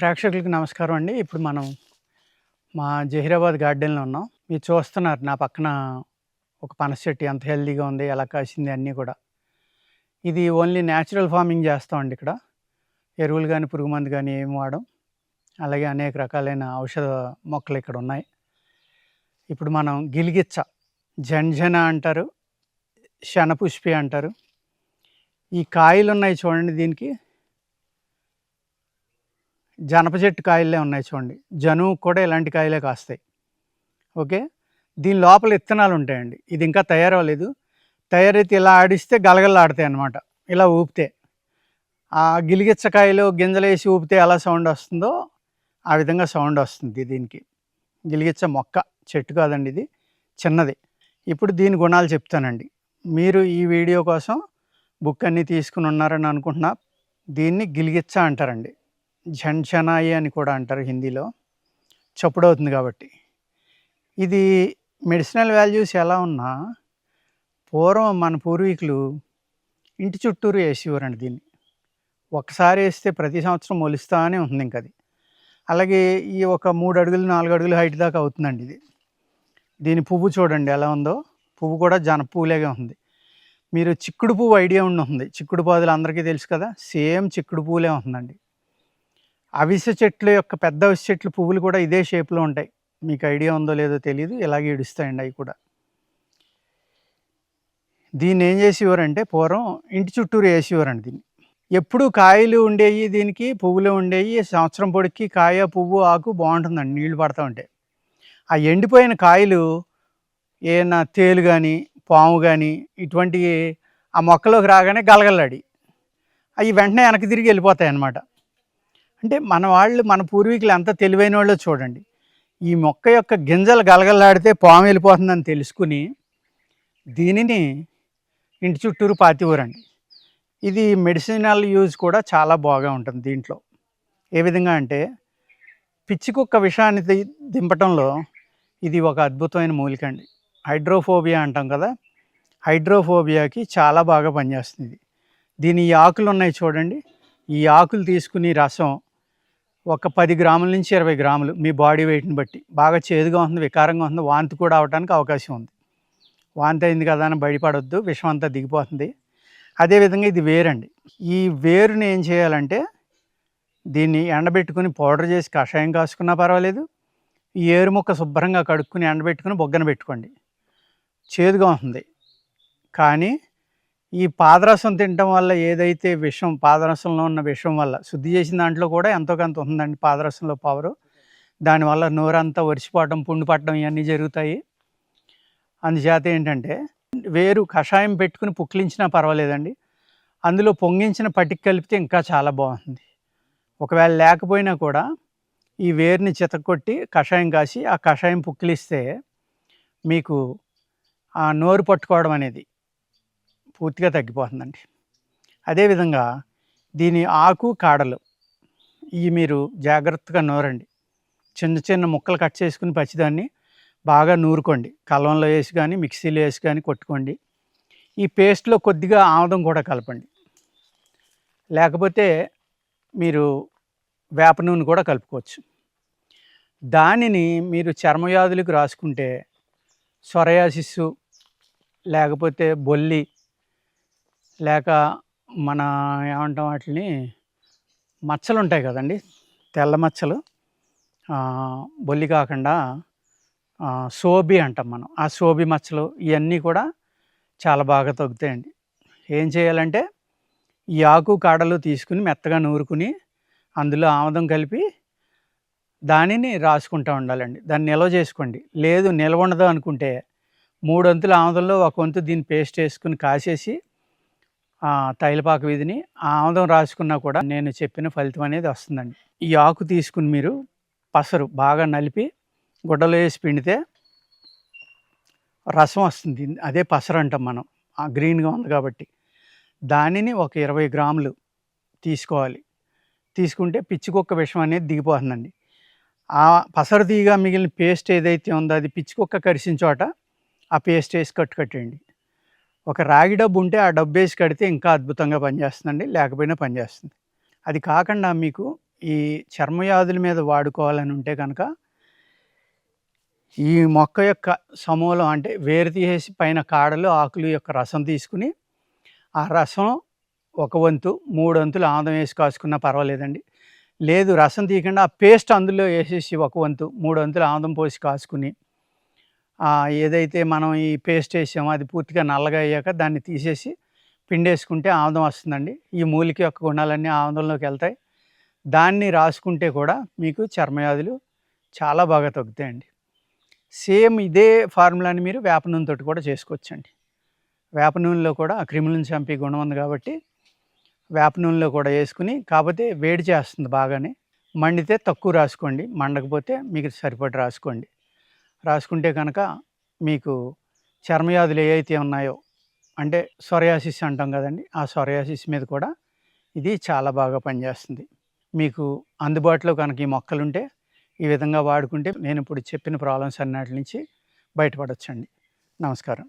ప్రేక్షకులకి నమస్కారం అండి. ఇప్పుడు మనం మా జహీరాబాద్ గార్డెన్‌లో ఉన్నాం. మీరు చూస్తున్నారు నా పక్కన ఒక పనస చెట్టు ఎంత హెల్తీగా ఉంది, ఎలా కాసింది అన్నీ కూడా. ఇది ఓన్లీ న్యాచురల్ ఫార్మింగ్ చేస్తామండి ఇక్కడ. ఎరువులు గాని, పురుగు మందు గాని ఏమి వాడం. అలాగే అనేక రకాలైన ఔషధ మొక్కలు ఇక్కడ ఉన్నాయి. ఇప్పుడు మనం గిలిగిచ్చ, జంజన అంటారు, శనపుష్పి అంటారు. ఈ కాయలు ఉన్నాయి చూడండి దీనికి. జనప చెట్టు కాయలే ఉన్నాయి చూడండి. జనుము కూడా ఇలాంటి కాయలే కాస్తాయి. ఓకే. దీని లోపల ఇత్తనాలు ఉంటాయండి. ఇది ఇంకా తయారవ్వలేదు. తయారైతే ఇలా ఆడిస్తే గలగలలాడతాయి అన్నమాట. ఇలా ఊపితే. ఆ గిలిగిచ్చకాయలో గింజలేసి ఊపితే ఎలా సౌండ్ వస్తుందో ఆ విధంగా సౌండ్ వస్తుంది దీనికి. గిలిగిచ్చ మొక్క, చెట్టు కాదండి ఇది, చిన్నది. ఇప్పుడు దీని గుణాలు చెప్తానండి. మీరు ఈ వీడియో కోసం బుక్ అన్నీ తీసుకుని ఉన్నారని అనుకుంటున్నా. దీన్ని గిలిగిచ్చ అంటారండి. ఝంఝనాయి అని కూడా అంటారు హిందీలో, చప్పుడవుతుంది కాబట్టి. ఇది మెడిసినల్ వాల్యూస్ ఎలా ఉన్నా పూర్వం మన పూర్వీకులు ఇంటి చుట్టూరు వేసేవారండి దీన్ని. ఒక్కసారి వేస్తే ప్రతి సంవత్సరం మొలుస్తానే ఉంటుంది ఇంక అది. అలాగే ఈ ఒక 3 అడుగులు 4 అడుగులు హైట్ దాకా అవుతుందండి ఇది. దీని పువ్వు చూడండి ఎలా ఉందో. పువ్వు కూడా జనప పువ్వులాగే ఉంది. మీరు చిక్కుడు పువ్వు ఐడియా ఉంటుంది. చిక్కుడు పాదులు అందరికీ తెలుసు కదా, సేమ్ చిక్కుడు పువ్వులే ఉంటుందండి. అవిసె చెట్లు యొక్క పెద్ద అవిసె చెట్లు పువ్వులు కూడా ఇదే షేప్లో ఉంటాయి. మీకు ఐడియా ఉందో లేదో తెలియదు, ఇలాగే ఇడుస్తాయండి అవి కూడా. దీన్ని ఏం చేసేవారంటే పూర్వం ఇంటి చుట్టూరు వేసేవారండి దీన్ని. ఎప్పుడు కాయలు ఉండేవి దీనికి, పువ్వులు ఉండేవి. సంవత్సరం పొడికి కాయ, పువ్వు, ఆకు బాగుంటుందండి నీళ్లు పడతా ఉంటాయి. ఆ ఎండిపోయిన కాయలు ఏమైనా తేలు కానీ, పాము కానీ ఇటువంటివి ఆ మొక్కలోకి రాగానే గలగలాడి అవి వెంటనే వెనక్కి తిరిగి వెళ్ళిపోతాయి అన్నమాట. అంటే మన పూర్వీకులు ఎంత తెలివైన వాళ్ళో చూడండి. ఈ మొక్క యొక్క గింజలు గలగలాడితే పాము వెళ్ళిపోతుందని తెలుసుకుని దీనిని ఇంటి చుట్టూరు పాతివ్వరండి. ఇది మెడిసినల్ యూజ్ కూడా చాలా బాగా ఉంటుంది దీంట్లో. ఏ విధంగా అంటే పిచ్చి కుక్క విషాన్ని దింపటంలో ఇది ఒక అద్భుతమైన మూలిక అండి. హైడ్రోఫోబియా అంటాం కదా, హైడ్రోఫోబియాకి చాలా బాగా పనిచేస్తుంది. దీని ఈ ఆకులు ఉన్నాయి చూడండి. ఈ ఆకులు తీసుకుని రసం ఒక 10 గ్రాముల నుంచి 20 గ్రాములు మీ బాడీ వెయిట్ని బట్టి. బాగా చేదుగా ఉంటుంది, వికారంగా ఉంటుంది, వాంతి కూడా అవడానికి అవకాశం ఉంది. వాంతి అయింది కదా అని భయపడొద్దు, విషం అంతా దిగిపోతుంది. అదేవిధంగా ఇది వేరండి. ఈ వేరుని ఏం చేయాలంటే దీన్ని ఎండబెట్టుకుని పౌడర్ చేసి కషాయం కాసుకున్నా పర్వాలేదు. ఈ ఏరు ముక్క శుభ్రంగా కడుక్కుని ఎండబెట్టుకుని బొగ్గన పెట్టుకోండి. చేదుగా ఉంటుంది, కానీ ఈ పాదరసం తినటం వల్ల ఏదైతే విషం, పాదరసంలో ఉన్న విషం వల్ల శుద్ధి చేసిన దాంట్లో కూడా ఎంతో కొంత ఉందండి పాదరసంలో పవరు. దానివల్ల నోరంతా ఒరిసిపోవటం, పుండు పట్టడం ఇవన్నీ జరుగుతాయి. అందుచేత ఏంటంటే వేరు కషాయం పెట్టుకుని పుక్కిలించినా పర్వాలేదండి. అందులో పొంగించిన పటిక కలిపితే ఇంకా చాలా బాగుంటుంది. ఒకవేళ లేకపోయినా కూడా ఈ వేరుని చితక్కొట్టి కషాయం కాసి ఆ కషాయం పుక్కిలిస్తే మీకు ఆ నోరు పట్టుకోవడం అనేది పూర్తిగా తగ్గిపోతుందండి. అదేవిధంగా దీని ఆకు, కాడలు ఇవి మీరు జాగ్రత్తగా నూరండి. చిన్న చిన్న ముక్కలు కట్ చేసుకుని పచ్చిదాన్ని బాగా నూరుకోండి. కల్లంలో వేసి కానీ, మిక్సీలో వేసి కానీ కొట్టుకోండి. ఈ పేస్ట్లో కొద్దిగా ఆముదం కూడా కలపండి. లేకపోతే మీరు వేప నూనె కూడా కలుపుకోవచ్చు. దానిని మీరు చర్మవ్యాధులకు రాసుకుంటే సొరయాసిస్సు, లేకపోతే బొల్లి, లేక మన ఏమంటాం వాటిని, మచ్చలు ఉంటాయి కదండి, తెల్ల మచ్చలు, బొల్లి కాకుండా సోబి అంటాం మనం. ఆ సోబి మచ్చలు ఇవన్నీ కూడా చాలా బాగా తగ్గుతాయండి. ఏం చేయాలంటే ఈ ఆకు కాడలు తీసుకుని మెత్తగా నూరుకుని అందులో ఆముదం కలిపి దానిని రాసుకుంటూ ఉండాలండి. దాన్ని నిల్వ చేసుకోండి. లేదు నిల్వ ఉండదు అనుకుంటే 3 వంతుల ఆముదంలో 1 వంతు దీన్ని పేస్ట్ వేసుకుని కాసేసి తైలపాక వీధిని ఆ ఆముదం రాసుకున్నా కూడా నేను చెప్పిన ఫలితం అనేది వస్తుందండి. ఈ ఆకు తీసుకుని మీరు పసరు బాగా నలిపి గుడ్డలో వేసి పిండితే రసం వస్తుంది. అదే పసరు అంటాం మనం. గ్రీన్గా ఉంది కాబట్టి దానిని ఒక 20 గ్రాములు తీసుకోవాలి. తీసుకుంటే పిచ్చికుక్క విషం అనేది దిగిపోతుందండి. ఆ పసరు తీయగా మిగిలిన పేస్ట్ ఏదైతే ఉందో అది పిచ్చికుక్క కరిసిన చోట ఆ పేస్ట్ వేసి కట్టేయండి. ఒక రాగి డబ్బు ఉంటే ఆ డబ్బు వేసి కడితే ఇంకా అద్భుతంగా పనిచేస్తుందండి. లేకపోయినా పనిచేస్తుంది. అది కాకుండా మీకు ఈ చర్మవ్యాధుల మీద వాడుకోవాలని ఉంటే కనుక ఈ మొక్క యొక్క సమూలం అంటే వేరు తీసేసి పైన కాడలు, ఆకులు యొక్క రసం తీసుకుని, ఆ రసం ఒక వంతు, 3 వంతులు ఆముదం వేసి కాచుకున్నా పర్వాలేదండి. లేదు రసం తీయకుండా ఆ పేస్ట్ అందులో వేసేసి ఒక వంతు, 3 వంతులు ఆముదం పోసి కాచుకుని, ఏదైతే మనం ఈ పేస్ట్ వేసామో అది పూర్తిగా నల్లగా అయ్యాక దాన్ని తీసేసి పిండేసుకుంటే ఆముదం వస్తుందండి. ఈ మూలిక యొక్క గుణాలన్నీ ఆముదంలోకి వెళ్తాయి. దాన్ని రాసుకుంటే కూడా మీకు చర్మవ్యాధులు చాలా బాగా తగ్గుతాయండి. సేమ్ ఇదే ఫార్ములాని మీరు వేప నూనెతోటి కూడా చేసుకోవచ్చండి. వేప నూనెలో కూడా ఆ క్రిములను చంపే గుణం ఉంది కాబట్టి వేప నూనెలో కూడా వేసుకుని, కాకపోతే వేడి చేస్తుంది బాగానే. మండితే తక్కువ రాసుకోండి, మండకపోతే మీకు సరిపడి రాసుకోండి. రాసుకుంటే కనుక మీకు చర్మవ్యాధులు ఏవైతే ఉన్నాయో అంటే సొరయాసిస్ అంటాం కదండి, ఆ సొరయాసిస్ మీద కూడా ఇది చాలా బాగా పనిచేస్తుంది. మీకు అందుబాటులో కనుక ఈ మొక్కలుంటే ఈ విధంగా వాడుకుంటే నేను ఇప్పుడు చెప్పిన ప్రాబ్లమ్స్ అన్నిటి నుంచి బయటపడొచ్చండి. నమస్కారం.